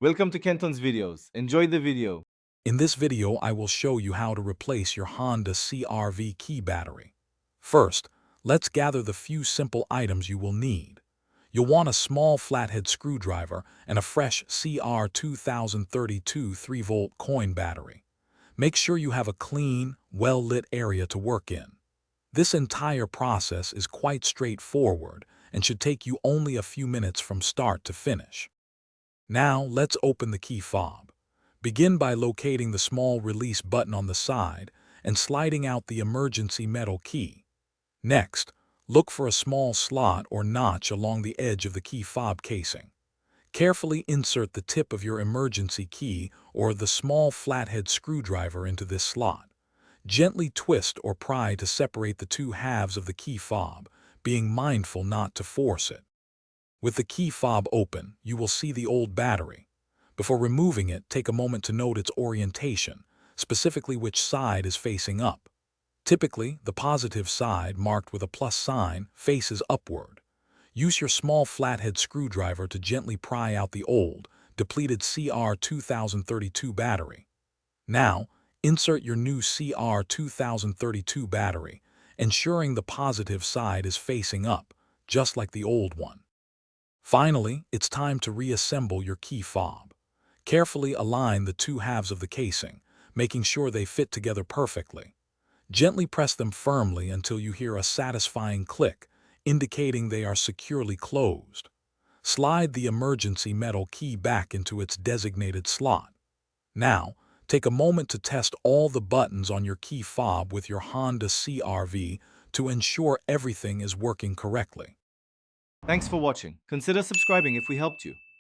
Welcome to Kenton's videos. Enjoy the video. In this video, I will show you how to replace your Honda CR-V key battery. First, let's gather the few simple items you will need. You'll want a small flathead screwdriver and a fresh CR2032 3-volt coin battery. Make sure you have a clean, well-lit area to work in. This entire process is quite straightforward and should take you only a few minutes from start to finish. Now, let's open the key fob. Begin by locating the small release button on the side and sliding out the emergency metal key. Next, look for a small slot or notch along the edge of the key fob casing. Carefully insert the tip of your emergency key or the small flathead screwdriver into this slot. Gently twist or pry to separate the two halves of the key fob, being mindful not to force it. With the key fob open, you will see the old battery. Before removing it, take a moment to note its orientation, specifically which side is facing up. Typically, the positive side, marked with a plus sign, faces upward. Use your small flathead screwdriver to gently pry out the old, depleted CR2032 battery. Now, insert your new CR2032 battery, ensuring the positive side is facing up, just like the old one. Finally, it's time to reassemble your key fob. Carefully align the two halves of the casing, making sure they fit together perfectly. Gently press them firmly until you hear a satisfying click, indicating they are securely closed. Slide the emergency metal key back into its designated slot. Now, take a moment to test all the buttons on your key fob with your Honda CR-V to ensure everything is working correctly. Thanks for watching. Consider subscribing if we helped you.